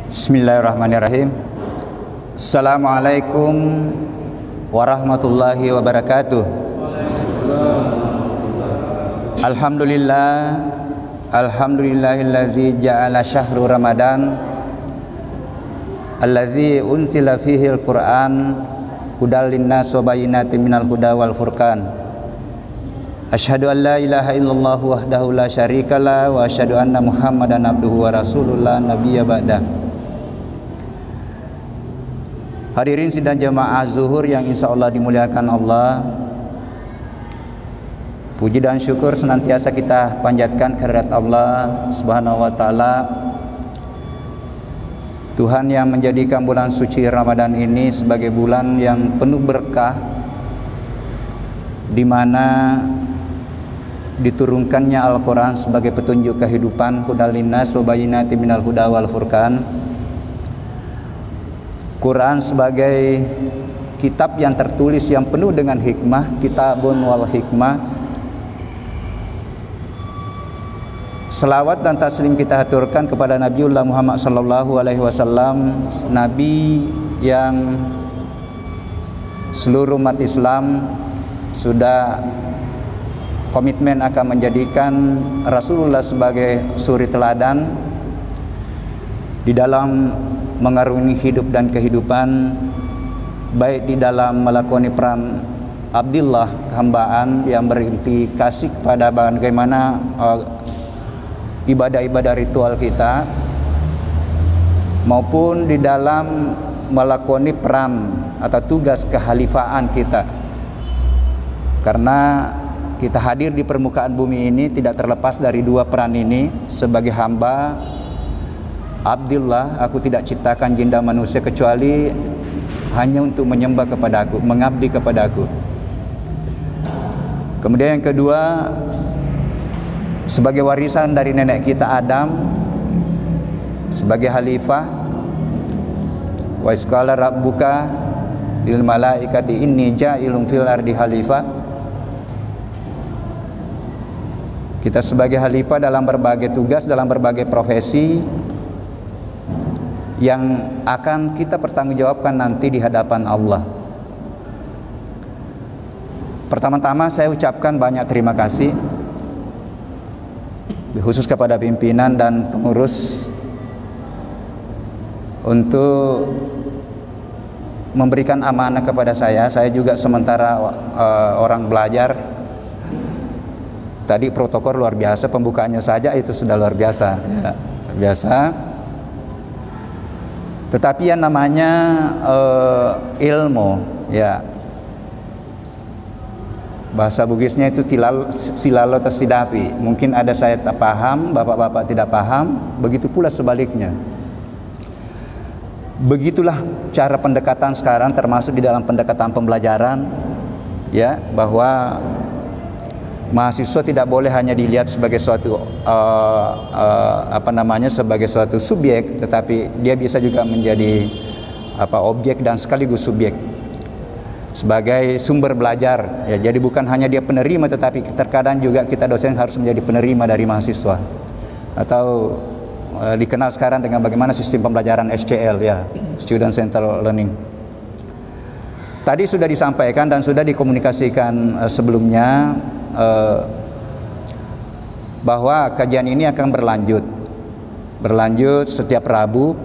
Bismillahirrahmanirrahim. Assalamualaikum warahmatullahi wabarakatuh. Alhamdulillahillazi ja'ala syahru Ramadan allazi unzila fihi al-Qur'an hudal linnas wa bayyinatin minal huda wal furqan. Asyhadu an la ilaha illallah wahdahu la syarikalah wa asyhadu anna Muhammadan abduhu wa rasulullah nabiyya ba'da. Hadirin sidang jamaah zuhur yang insyaallah dimuliakan Allah, puji dan syukur senantiasa kita panjatkan kehadirat Allah Subhanahu wa taala, Tuhan yang menjadikan bulan suci Ramadan ini sebagai bulan yang penuh berkah, di mana diturunkannya Al-Quran sebagai petunjuk kehidupan, hudal linnas wa bayyinatin minal huda wal furqan. Quran sebagai kitab yang tertulis yang penuh dengan hikmah, kitabun wal hikmah. Selawat dan taslim kita haturkan kepada Nabiullah Muhammad sallallahu alaihi wasallam, nabi yang seluruh umat Islam sudah komitmen akan menjadikan Rasulullah sebagai suri teladan di dalam mengarungi hidup dan kehidupan, baik di dalam melakoni peran Abdillah, hambaan yang berimplikasi kepada bagaimana ibadah-ibadah ritual kita, maupun di dalam melakoni peran atau tugas kehalifaan kita. Karena kita hadir di permukaan bumi ini tidak terlepas dari dua peran ini. Sebagai hamba, Abdillah, aku tidak ciptakan jinda manusia kecuali hanya untuk menyembah kepada aku, mengabdi kepada aku. Kemudian yang kedua, sebagai warisan dari nenek kita Adam, sebagai khalifah. Wa isqala rabbuka lil malaikati inni ja'ilun fil ardi khalifah. Kita sebagai khalifah dalam berbagai tugas, dalam berbagai profesi yang akan kita pertanggungjawabkan nanti di hadapan Allah. Pertama-tama saya ucapkan banyak terima kasih khusus kepada pimpinan dan pengurus untuk memberikan amanah kepada saya. Saya juga sementara orang belajar. Tadi protokol luar biasa, pembukaannya saja itu sudah luar biasa, ya, biasa. Tetapi yang namanya ilmu, ya, bahasa Bugisnya itu silalo tersidapi. Mungkin ada saya tak paham, bapak-bapak tidak paham, begitu pula sebaliknya. Begitulah cara pendekatan sekarang, termasuk di dalam pendekatan pembelajaran, ya, bahwa mahasiswa tidak boleh hanya dilihat sebagai suatu sebagai suatu subjek, tetapi dia bisa juga menjadi objek dan sekaligus subjek sebagai sumber belajar, ya. Jadi bukan hanya dia penerima, tetapi terkadang juga kita dosen harus menjadi penerima dari mahasiswa, atau dikenal sekarang dengan bagaimana sistem pembelajaran SCL, ya, Student Central Learning. Tadi sudah disampaikan dan sudah dikomunikasikan sebelumnya bahwa kajian ini akan berlanjut setiap Rabu.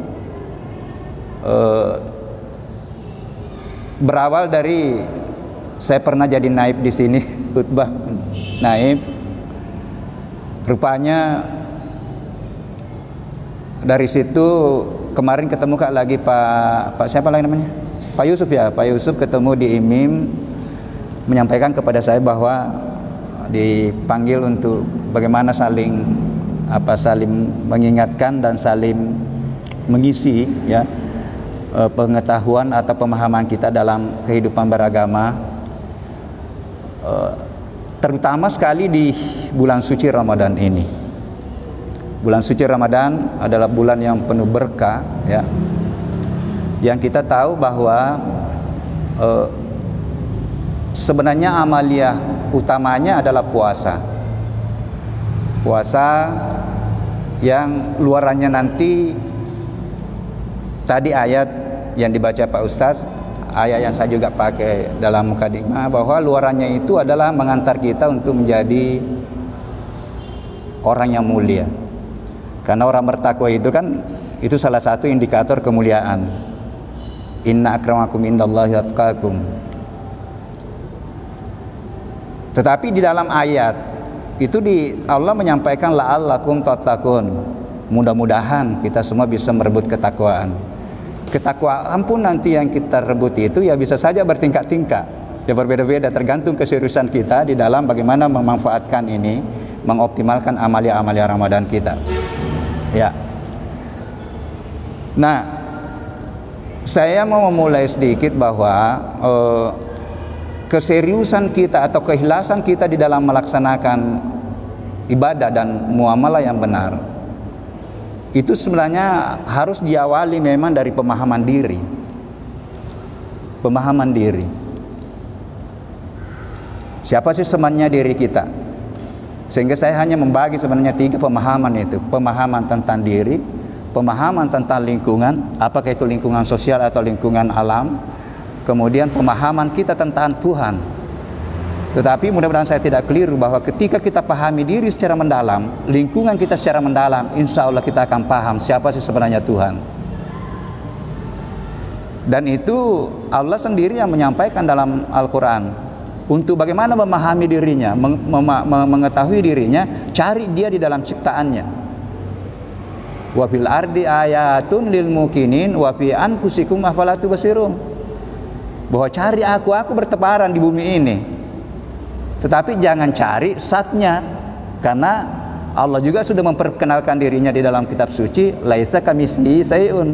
Berawal dari saya pernah jadi naib di sini, khutbah naib. Rupanya dari situ kemarin ketemu lagi Pak siapa lagi namanya? Pak Yusuf, ya, Pak Yusuf ketemu di IMIM, menyampaikan kepada saya bahwa dipanggil untuk bagaimana saling mengingatkan dan saling mengisi, ya, pengetahuan atau pemahaman kita dalam kehidupan beragama, terutama sekali di bulan suci Ramadan ini. Bulan suci Ramadan adalah bulan yang penuh berkah, ya, yang kita tahu bahwa sebenarnya amaliyah utamanya adalah puasa. Puasa yang luarannya nanti tadi ayat yang dibaca Pak Ustaz, ayat yang saya juga pakai dalam mukadimah, bahwa luarannya itu adalah mengantar kita untuk menjadi orang yang mulia. Karena orang bertakwa itu kan itu salah satu indikator kemuliaan. Inna akramakum indallahi atqakum. Tetapi di dalam ayat itu Allah menyampaikan la'allakum tattaqun. Mudah-mudahan kita semua bisa merebut ketakwaan. Ketakwaan pun nanti yang kita rebut itu ya bisa saja bertingkat-tingkat. Ya berbeda-beda tergantung keseriusan kita di dalam bagaimana memanfaatkan ini, mengoptimalkan amalia-amalia Ramadan kita. Ya. Nah, saya mau memulai sedikit bahwa keseriusan kita atau keikhlasan kita di dalam melaksanakan ibadah dan muamalah yang benar itu sebenarnya harus diawali memang dari pemahaman diri. Pemahaman diri. Siapa sih sebenarnya diri kita? Sehingga saya hanya membagi sebenarnya 3 pemahaman itu. Pemahaman tentang diri, pemahaman tentang lingkungan, apakah itu lingkungan sosial atau lingkungan alam, kemudian pemahaman kita tentang Tuhan. Tetapi mudah-mudahan saya tidak keliru bahwa ketika kita pahami diri secara mendalam, lingkungan kita secara mendalam, insya Allah kita akan paham siapa sih sebenarnya Tuhan. Dan itu Allah sendiri yang menyampaikan dalam Al-Quran. Untuk bagaimana memahami dirinya, mengetahui dirinya, cari dia di dalam ciptaannya. Wa fil ardi ayatun lil mukinin wa fi anfusikum afala tubsirun. Bahwa cari aku bertebaran di bumi ini. Tetapi jangan cari zatnya, karena Allah juga sudah memperkenalkan dirinya di dalam kitab suci, laisa kamitslihi syai'un.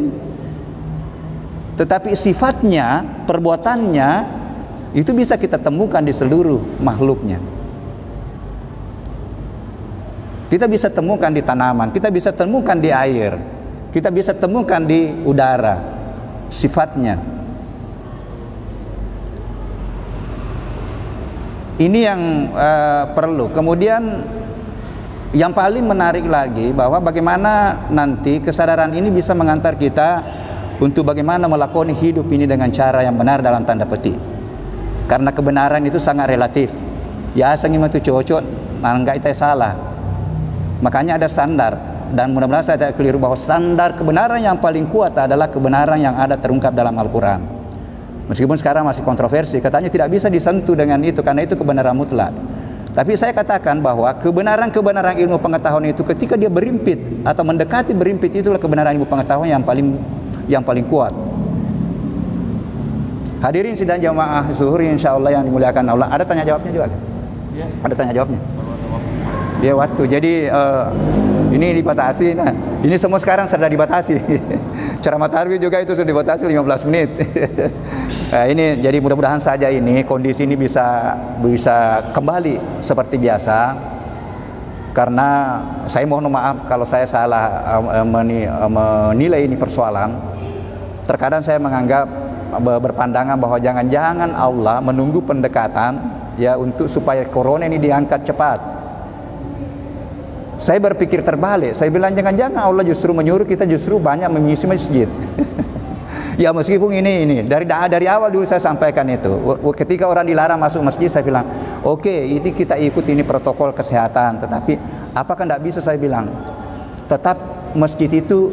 Tetapi sifatnya, perbuatannya itu bisa kita temukan di seluruh makhluknya. Kita bisa temukan di tanaman, kita bisa temukan di air, kita bisa temukan di udara sifatnya. Ini yang perlu. Kemudian yang paling menarik lagi bahwa bagaimana nanti kesadaran ini bisa mengantar kita untuk bagaimana melakoni hidup ini dengan cara yang benar dalam tanda petik. Karena kebenaran itu sangat relatif. Ya asing itu cocok, nah enggak itu salah. Makanya ada standar, dan mudah-mudahan saya tidak keliru bahwa standar kebenaran yang paling kuat adalah kebenaran yang ada terungkap dalam Al-Quran. Meskipun sekarang masih kontroversi, katanya tidak bisa disentuh dengan itu karena itu kebenaran mutlak. Tapi saya katakan bahwa kebenaran-kebenaran ilmu pengetahuan itu ketika dia berimpit atau mendekati berimpit, itulah kebenaran ilmu pengetahuan yang paling kuat. Hadirin sidang jamaah zuhur insya Allah yang dimuliakan Allah. Ada tanya jawabnya juga? Ya. Ada tanya jawabnya? Dia waktu. Jadi ini dibatasi. Nah, ini semua sekarang sudah dibatasi. Ceramah tarwih juga itu sudah dibatasi 15 menit. Nah, ini jadi mudah-mudahan saja ini kondisi ini bisa kembali seperti biasa. Karena saya mohon maaf kalau saya salah menilai ini persoalan. Terkadang saya menganggap berpandangan bahwa jangan-jangan Allah menunggu pendekatan ya untuk supaya corona ini diangkat cepat. Saya berpikir terbalik. Saya bilang jangan-jangan Allah justru menyuruh kita justru banyak mengisi masjid. Ya meskipun ini dari awal dulu saya sampaikan itu. Ketika orang dilarang masuk masjid saya bilang, oke, ini kita ikut ini protokol kesehatan. Tetapi apakah tidak bisa saya bilang tetap masjid itu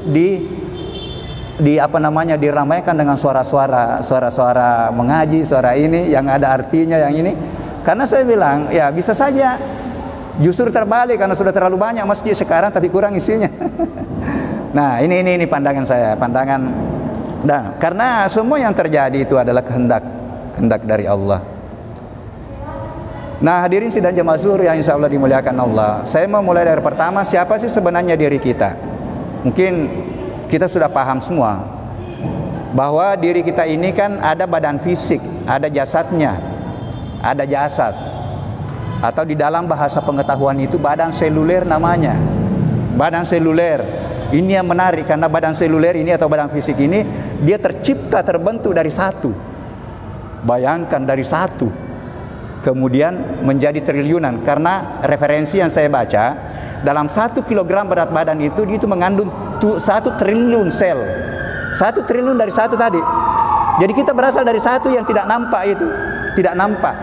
diramaikan dengan suara-suara mengaji, suara ini yang ada artinya yang ini. Karena saya bilang ya bisa saja justru terbalik karena sudah terlalu banyak masjid sekarang tapi kurang isinya. Nah, ini pandangan saya, dan karena semua yang terjadi itu adalah kehendak dari Allah. Nah, hadirin sidang jamaah zuhur yang insya Allah dimuliakan Allah. Saya mau mulai dari pertama, siapa sih sebenarnya diri kita? Mungkin kita sudah paham semua bahwa diri kita ini kan ada badan fisik, ada jasadnya, ada jasad, atau di dalam bahasa pengetahuan itu badan seluler namanya. Badan seluler ini yang menarik karena badan seluler ini atau badan fisik ini dia terbentuk dari satu. Bayangkan dari satu kemudian menjadi triliunan, karena referensi yang saya baca dalam 1 kilogram berat badan itu mengandung 1 triliun sel. 1 triliun dari satu tadi. Jadi kita berasal dari satu yang tidak nampak itu. Tidak nampak.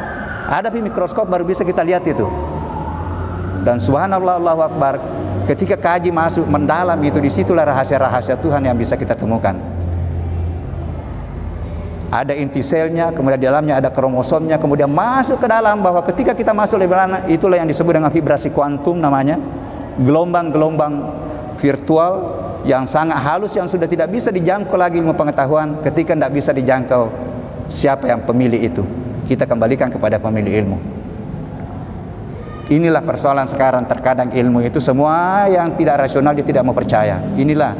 Ada di mikroskop baru bisa kita lihat itu. Dan subhanallah, Allahu Akbar, ketika kaji masuk mendalam itu, disitulah rahasia-rahasia Tuhan yang bisa kita temukan. Ada inti selnya, kemudian di dalamnya ada kromosomnya, kemudian masuk ke dalam, bahwa ketika kita masuk lebih dalam, itulah yang disebut dengan vibrasi kuantum namanya. Gelombang-gelombang virtual yang sangat halus, yang sudah tidak bisa dijangkau lagi ilmu pengetahuan. Ketika tidak bisa dijangkau siapa yang pemilik itu, kita kembalikan kepada pemilik ilmu. Inilah persoalan sekarang. Terkadang ilmu itu semua yang tidak rasional dia tidak mau percaya. Inilah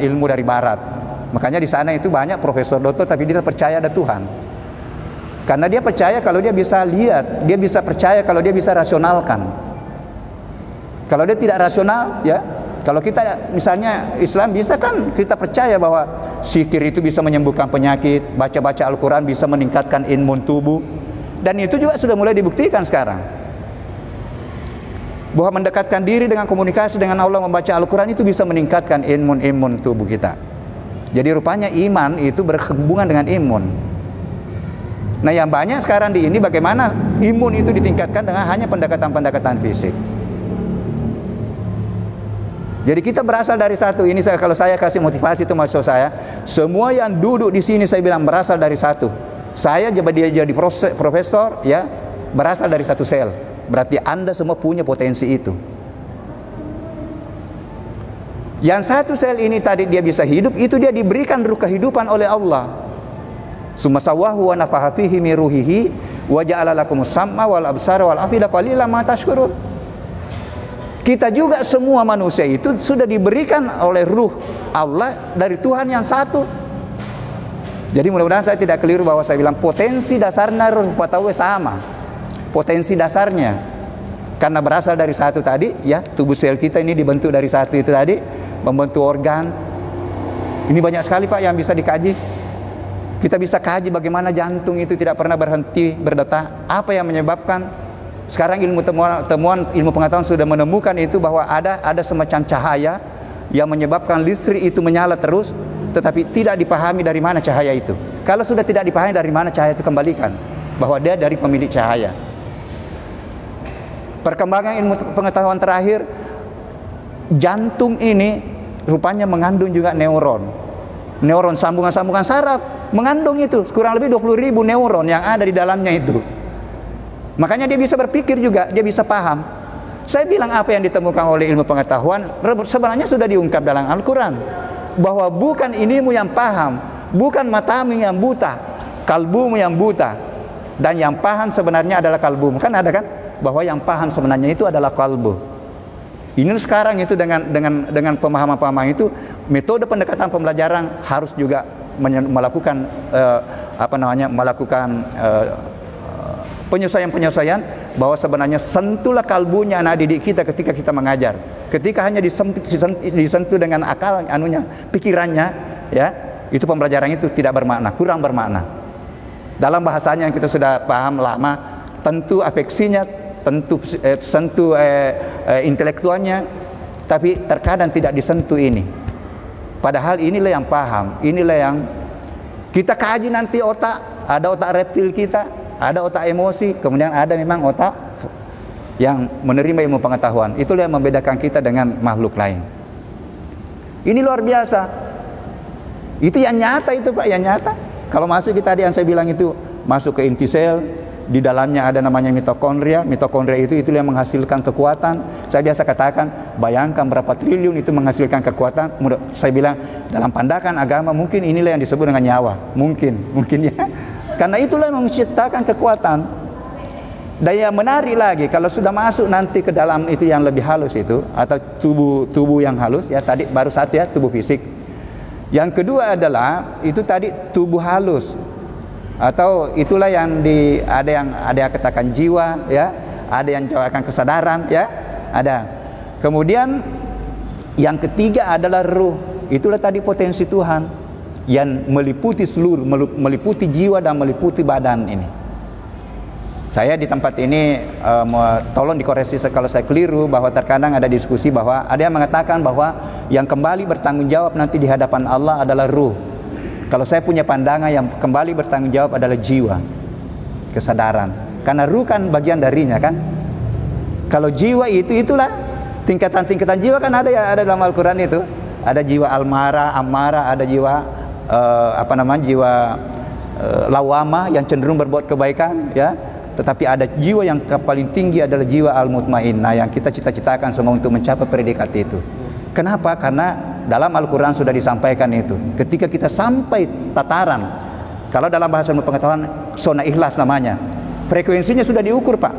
ilmu dari barat. Makanya di sana itu banyak profesor doktor tapi dia percaya ada Tuhan. Karena dia percaya kalau dia bisa lihat, dia bisa percaya kalau dia bisa rasionalkan. Kalau dia tidak rasional, ya, kalau kita misalnya Islam bisa kan kita percaya bahwa zikir itu bisa menyembuhkan penyakit, baca-baca Al-Quran bisa meningkatkan imun tubuh. Dan itu juga sudah mulai dibuktikan sekarang, bahwa mendekatkan diri dengan komunikasi dengan Allah, membaca Al-Quran itu bisa meningkatkan imun tubuh kita. Jadi rupanya iman itu berhubungan dengan imun. Nah yang banyak sekarang di ini bagaimana imun itu ditingkatkan dengan hanya pendekatan-pendekatan fisik. Jadi kita berasal dari satu. Ini kalau saya kasih motivasi itu maksud saya, semua yang duduk di sini saya bilang berasal dari satu. Saya dia jadi profesor, ya, berasal dari satu sel. Berarti Anda semua punya potensi itu. Yang satu sel ini tadi dia bisa hidup, itu dia diberikan ruh kehidupan oleh Allah. Summa sawwahu wa nafaha fihi min ruhihi wa ja'ala lakumus sam'a wal absara wal afida qalilan ma tashkurun. Kita juga semua manusia itu sudah diberikan oleh ruh Allah dari Tuhan yang satu. Jadi mudah-mudahan saya tidak keliru bahwa saya bilang potensi dasarnya ruh patawe sama. Potensi dasarnya karena berasal dari satu tadi, ya, tubuh sel kita ini dibentuk dari satu itu tadi, membentuk organ. Ini banyak sekali Pak yang bisa dikaji. Kita bisa kaji bagaimana jantung itu tidak pernah berhenti berdetak, apa yang menyebabkan. Sekarang temuan ilmu pengetahuan sudah menemukan itu, bahwa ada semacam cahaya yang menyebabkan listrik itu menyala terus, tetapi tidak dipahami dari mana cahaya itu. Kalau sudah tidak dipahami dari mana cahaya itu, kembalikan bahwa dia dari pemilik cahaya. Perkembangan ilmu pengetahuan terakhir, jantung ini rupanya mengandung juga neuron. Neuron sambungan-sambungan saraf mengandung itu kurang lebih 20.000 neuron yang ada di dalamnya itu. Makanya dia bisa berpikir juga, dia bisa paham. Saya bilang apa yang ditemukan oleh ilmu pengetahuan sebenarnya sudah diungkap dalam Al-Quran, bahwa bukan inimu yang paham, bukan matamu yang buta, kalbumu yang buta, dan yang paham sebenarnya adalah kalbumu. Kan ada kan, bahwa yang paham sebenarnya itu adalah kalbu. Ini sekarang itu dengan pemahaman-pemahaman itu, metode pendekatan pembelajaran harus juga melakukan penyesuaian bahwa sebenarnya sentuhlah kalbunya anak didik kita ketika kita mengajar. Ketika hanya disentuh dengan akal pikirannya, ya, itu pembelajaran itu tidak bermakna, kurang bermakna. Dalam bahasanya yang kita sudah paham lama, tentu afeksinya, tentu sentuh intelektualnya, tapi terkadang tidak disentuh ini. Padahal inilah yang paham, inilah yang kita kaji nanti otak. Ada otak reptil kita, ada otak emosi, kemudian ada memang otak yang menerima ilmu pengetahuan. Itulah yang membedakan kita dengan makhluk lain. Ini luar biasa. Itu yang nyata itu Pak, yang nyata. Kalau masuk kita tadi yang saya bilang itu, masuk ke inti sel, di dalamnya ada namanya mitokondria. Mitokondria itu yang menghasilkan kekuatan. Saya biasa katakan, bayangkan berapa triliun itu menghasilkan kekuatan. Saya bilang dalam pandangan agama mungkin inilah yang disebut dengan nyawa. Mungkin ya. Karena itulah yang menciptakan kekuatan. Dan yang menarik lagi, kalau sudah masuk nanti ke dalam itu yang lebih halus itu, atau tubuh yang halus, ya tadi baru satu ya, tubuh fisik. Yang kedua adalah itu tadi tubuh halus, atau itulah yang ada yang katakan jiwa, ya, ada yang katakan kesadaran, ya, ada. Kemudian yang ketiga adalah ruh. Itulah tadi potensi Tuhan yang meliputi seluruh, meliputi jiwa dan meliputi badan ini. Saya di tempat ini tolong dikoreksi kalau saya keliru, bahwa terkadang ada diskusi bahwa ada yang mengatakan bahwa yang kembali bertanggung jawab nanti di hadapan Allah adalah ruh. Kalau saya punya pandangan, yang kembali bertanggung jawab adalah jiwa, kesadaran. Karena ruh kan bagian darinya kan. Kalau jiwa itulah tingkatan-tingkatan jiwa kan ada ya, ada dalam Al-Qur'an itu. Ada jiwa almarah, amarah, ada jiwa jiwa lawamah yang cenderung berbuat kebaikan ya. Tetapi ada jiwa yang paling tinggi adalah jiwa al-mutmainnah, yang kita cita-citakan semua untuk mencapai predikat itu. Kenapa? Karena dalam Al-Quran sudah disampaikan itu. Ketika kita sampai tataran, kalau dalam bahasa ilmu pengetahuan zona ikhlas namanya, frekuensinya sudah diukur Pak.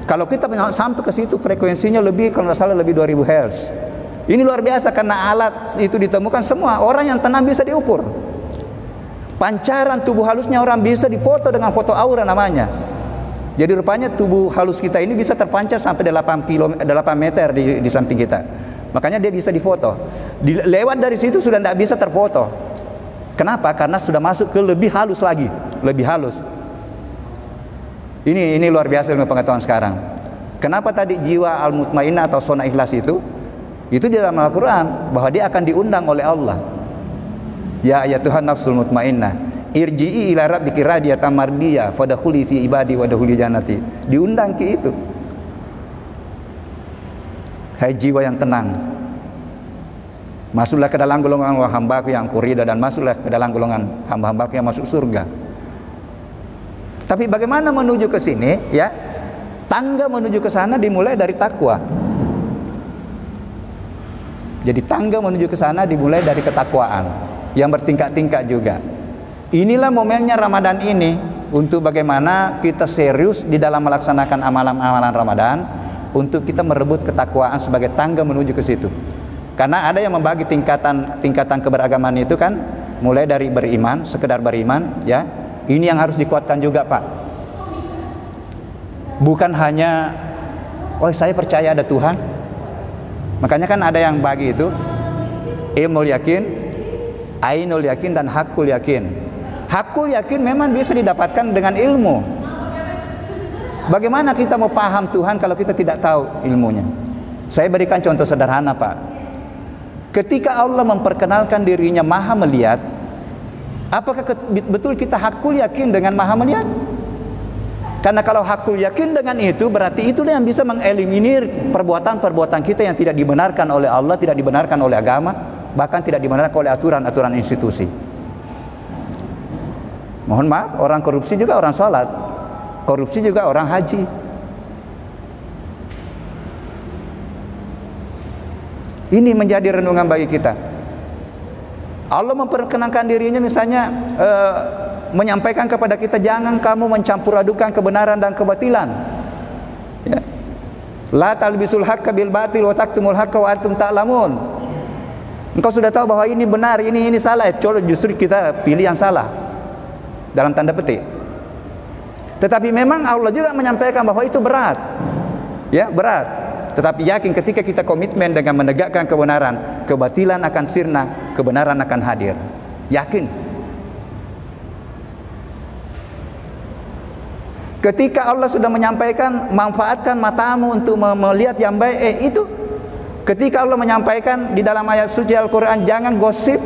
Kalau kita sampai ke situ frekuensinya lebih, kalau tidak salah lebih 2000 Hz. Ini luar biasa karena alat itu ditemukan semua. Orang yang tenang bisa diukur. Pancaran tubuh halusnya orang bisa difoto dengan foto aura namanya. Jadi rupanya tubuh halus kita ini bisa terpancar sampai 8 meter di samping kita. Makanya dia bisa difoto. Lewat dari situ sudah tidak bisa terfoto. Kenapa? Karena sudah masuk ke lebih halus lagi, lebih halus. Ini luar biasa ilmu pengetahuan sekarang. Kenapa tadi jiwa al-mutmainnah atau zona ikhlas itu di dalam Al-Quran bahwa dia akan diundang oleh Allah. Ya Tuhan nafsul mutmainnah, irji'i ila rabbiki radiyatan mardiyah fadkhuli fi ibadi wadkhuli jannati. Diundang ke itu. Hai jiwa yang tenang, masuklah ke dalam golongan hamba-Ku yang Kuridha, dan masuklah ke dalam golongan hamba-hamba-Ku yang masuk surga. Tapi bagaimana menuju ke sini ya? Tangga menuju ke sana dimulai dari takwa. Jadi tangga menuju ke sana dimulai dari ketakwaan yang bertingkat-tingkat juga. Inilah momennya Ramadan ini, untuk bagaimana kita serius di dalam melaksanakan amalan-amalan Ramadan, untuk kita merebut ketakwaan sebagai tangga menuju ke situ. Karena ada yang membagi tingkatan keberagaman itu kan, mulai dari beriman, sekedar beriman ya. Ini yang harus dikuatkan juga Pak. Bukan hanya saya percaya ada Tuhan. Makanya kan ada yang bagi itu ilmul yakin, ainul yakin, dan hakul yakin. Hakul yakin memang bisa didapatkan dengan ilmu. Bagaimana kita mau paham Tuhan kalau kita tidak tahu ilmunya? Saya berikan contoh sederhana Pak. Ketika Allah memperkenalkan dirinya maha melihat, apakah betul kita hakul yakin dengan maha melihat? Karena kalau hakul yakin dengan itu, berarti itulah yang bisa mengeliminir perbuatan-perbuatan kita yang tidak dibenarkan oleh Allah, tidak dibenarkan oleh agama, bahkan tidak dibenarkan oleh aturan-aturan institusi. Mohon maaf, orang korupsi juga orang salat, korupsi juga orang haji. Ini menjadi renungan bagi kita. Allah memperkenankan dirinya misalnya menyampaikan kepada kita, jangan kamu mencampur adukan kebenaran dan kebatilan. Ya. La talbisul haqqa bil batil wa taktumul haqqa wa antum ta'lamun. Engkau sudah tahu bahwa ini benar, ini salah, justru kita pilih yang salah. Dalam tanda petik. Tetapi memang Allah juga menyampaikan bahwa itu berat. Ya, berat. Tetapi yakin ketika kita komitmen dengan menegakkan kebenaran, kebatilan akan sirna, kebenaran akan hadir. Yakin. Ketika Allah sudah menyampaikan, manfaatkan matamu untuk melihat yang baik, itu. Ketika Allah menyampaikan di dalam ayat suci Al-Quran, jangan gosip,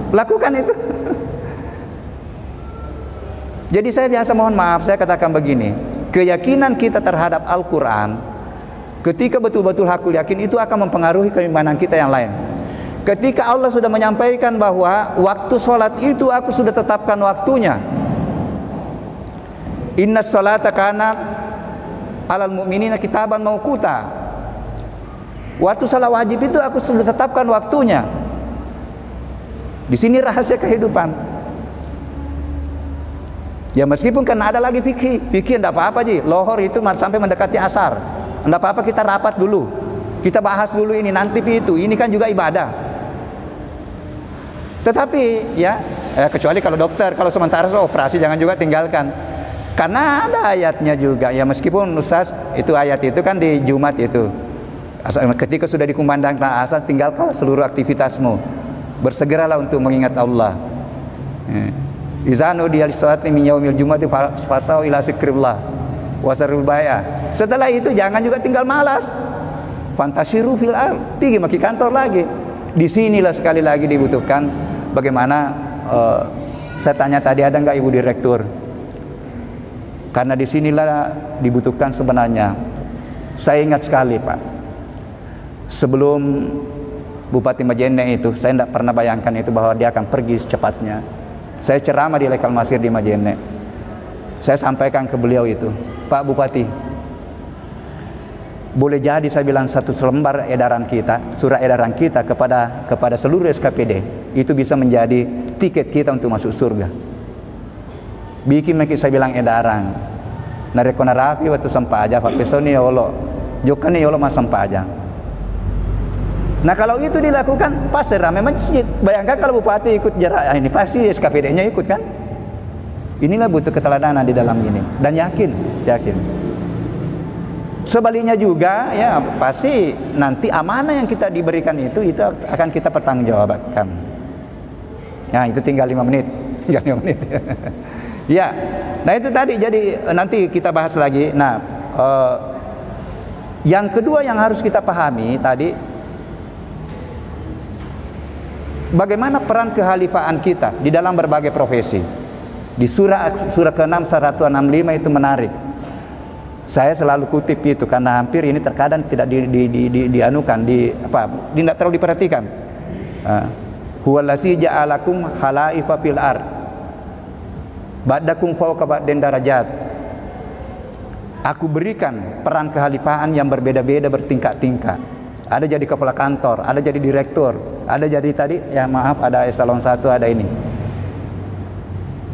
lakukan itu. Jadi saya biasa mohon maaf, saya katakan begini, keyakinan kita terhadap Al-Quran, ketika betul-betul hakul yakin, itu akan mempengaruhi keimanan kita yang lain. Ketika Allah sudah menyampaikan bahwa waktu sholat itu aku sudah tetapkan waktunya, inna sholata kanat alal mu'minina kitaban mauquta, waktu salat wajib itu aku sudah tetapkan waktunya. Di sini rahasia kehidupan. Ya meskipun kan ada lagi fikih tidak apa-apa ji, lohor itu sampai mendekati asar, tidak apa-apa, kita rapat dulu, kita bahas dulu ini, nanti itu, ini kan juga ibadah. Tetapi ya kecuali kalau dokter, kalau sementara operasi jangan juga tinggalkan. Karena ada ayatnya juga ya, meskipun Ustaz itu ayat itu kan di Jumat itu, ketika sudah dikumandangkan azan, tinggalkan seluruh aktivitasmu, bersegeralah untuk mengingat Allah. Izanu di al-salati min yaumil jumati fasau ila zikrillah. wasarul baya. Setelah itu jangan juga tinggal malas. Fantasyiru fil ard, pergi maki kantor lagi. Disinilah sekali lagi dibutuhkan bagaimana saya tanya tadi ada nggak Ibu Direktur? Karena disinilah dibutuhkan sebenarnya. Saya ingat sekali Pak, sebelum Bupati Majene itu, saya tidak pernah bayangkan itu bahwa dia akan pergi secepatnya. Saya ceramah di Lekal Masir di Majene. Saya sampaikan ke beliau itu, Pak Bupati, boleh jadi saya bilang satu selembar edaran kita, surat edaran kita kepada seluruh SKPD itu bisa menjadi tiket kita untuk masuk surga. Bikin lagi saya bilang edaran. Narekona rapi waktu sampaja, Pak Pesoni ya Allah, jokane ya Allah mas sampaja. Nah kalau itu dilakukan pasti ramai masjid. Bayangkan kalau bupati ikut jarak ini, pasti SKPD-nya ikut kan? Inilah butuh keteladanan di dalam ini, dan yakin. Sebaliknya juga ya pasti nanti amanah yang kita diberikan itu akan kita pertanggungjawabkan. Nah itu tinggal 5 menit, ya. Nah itu tadi, jadi nanti kita bahas lagi. Nah yang kedua yang harus kita pahami tadi, bagaimana peran kehalifaan kita di dalam berbagai profesi. Di surah ke-6 165 itu menarik. Saya selalu kutip itu karena hampir ini terkadang tidak tidak terlalu diperhatikan. Huwallazi ja'alakum khalaifa fil ard ba'dakum fawqa ba'din darajat. Aku berikan peran kehalifaan yang berbeda-beda, bertingkat-tingkat. Ada jadi kepala kantor, ada jadi direktur, ada jadi tadi ya maaf ada eselon 1, ada ini.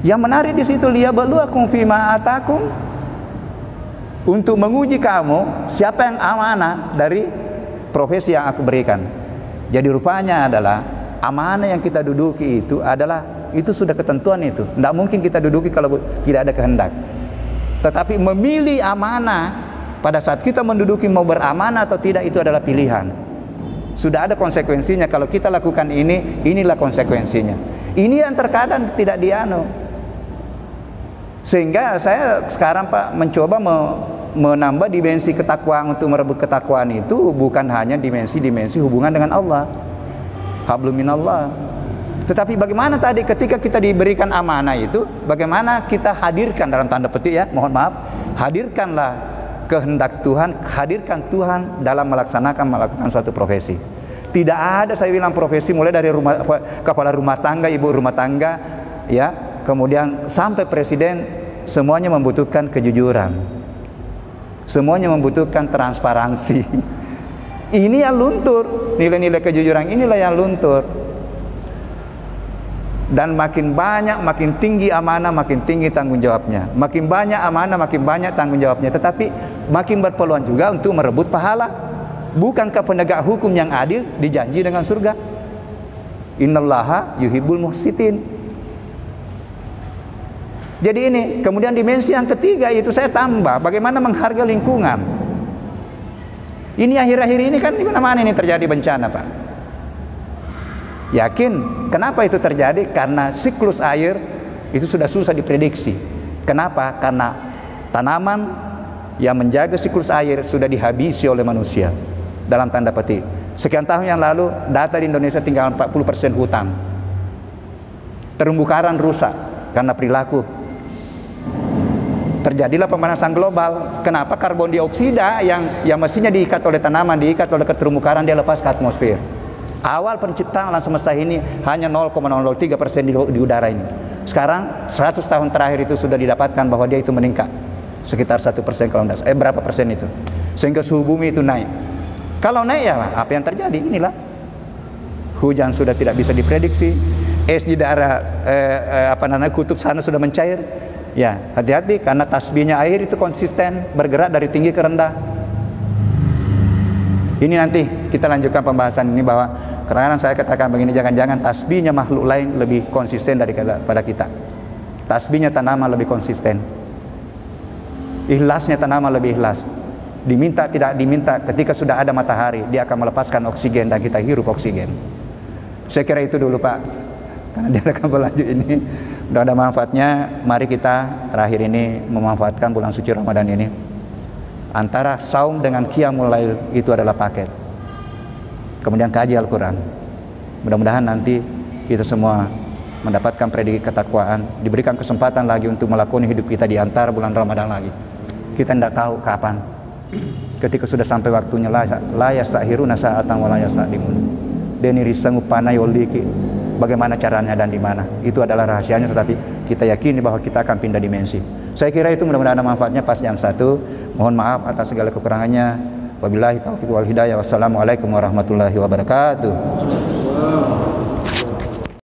Yang menarik di situ liyabluwakum fima atakum, untuk menguji kamu siapa yang amanah dari profesi yang aku berikan. Jadi rupanya adalah amanah yang kita duduki itu sudah ketentuan itu. Tidak mungkin kita duduki kalau tidak ada kehendak. Tetapi memilih amanah pada saat kita menduduki mau beramanah atau tidak itu adalah pilihan. Sudah ada konsekuensinya. Kalau kita lakukan ini, inilah konsekuensinya. Ini yang terkadang tidak sehingga saya sekarang Pak mencoba menambah dimensi ketakwaan. Untuk merebut ketakwaan itu bukan hanya dimensi hubungan dengan Allah, hablum minallah, tetapi bagaimana tadi ketika kita diberikan amanah itu, bagaimana kita hadirkan dalam tanda petik ya, mohon maaf, hadirkanlah kehendak Tuhan, hadirkan Tuhan dalam melakukan suatu profesi. Tidak ada saya bilang profesi mulai dari kepala rumah tangga, ibu rumah tangga ya, kemudian sampai presiden, semuanya membutuhkan kejujuran, semuanya membutuhkan transparansi. Ini yang luntur, nilai-nilai kejujuran inilah yang luntur. Dan makin banyak, makin tinggi amanah, makin tinggi tanggung jawabnya. Makin banyak amanah, makin banyak tanggung jawabnya. Tetapi makin berpeluang juga untuk merebut pahala. Bukankah penegak hukum yang adil dijanji dengan surga? Innallaha yuhibbul muhsitin. Jadi ini, kemudian dimensi yang ketiga itu saya tambah, bagaimana menghargai lingkungan. Ini akhir-akhir ini kan di mana-mana ini terjadi bencana Pak. Yakin, kenapa itu terjadi? Karena siklus air itu sudah susah diprediksi. Kenapa? Karena tanaman yang menjaga siklus air sudah dihabisi oleh manusia. Dalam tanda petik, sekian tahun yang lalu data di Indonesia tinggal 40% hutan. Terumbu karang rusak karena perilaku. Terjadilah pemanasan global. Kenapa? Karbon dioksida yang mestinya diikat oleh tanaman, diikat oleh terumbu karang, dia lepas ke atmosfer. Awal penciptaan alam semesta ini hanya 0,003% di udara ini. Sekarang 100 tahun terakhir itu sudah didapatkan bahwa dia itu meningkat sekitar 1% kalau tidak. Berapa persen itu? Sehingga suhu bumi itu naik. Kalau naik ya apa yang terjadi? Inilah hujan sudah tidak bisa diprediksi. Es di daerah kutub sana sudah mencair. Ya, hati-hati karena tasbihnya air itu konsisten bergerak dari tinggi ke rendah. Ini nanti kita lanjutkan pembahasan ini bahwa kadang-kadang saya katakan begini, jangan-jangan tasbihnya makhluk lain lebih konsisten daripada kita. Tasbihnya tanaman lebih konsisten. Ikhlasnya tanaman lebih ikhlas. Diminta tidak diminta, ketika sudah ada matahari dia akan melepaskan oksigen dan kita hirup oksigen. Saya kira itu dulu Pak karena dia akan berlanjut ini. Mudah-mudahan ada manfaatnya. Mari kita terakhir ini memanfaatkan bulan suci Ramadan ini. Antara saum dengan qiyamul lail itu adalah paket. Kemudian kaji Al-Quran. Mudah-mudahan nanti kita semua mendapatkan prediksi ketakwaan, diberikan kesempatan lagi untuk melakoni hidup kita di antara bulan Ramadan lagi. Kita tidak tahu kapan. Ketika sudah sampai waktunya, la yasahiruna sa'atan wa la yasadimun. Deni risangu panai oliki. Bagaimana caranya dan di mana? Itu adalah rahasianya, tetapi kita yakini bahwa kita akan pindah dimensi. Saya kira itu mudah-mudahan ada manfaatnya pas jam 1. Mohon maaf atas segala kekurangannya. Wabillahi taufiq wal hidayah. Wassalamualaikum warahmatullahi wabarakatuh.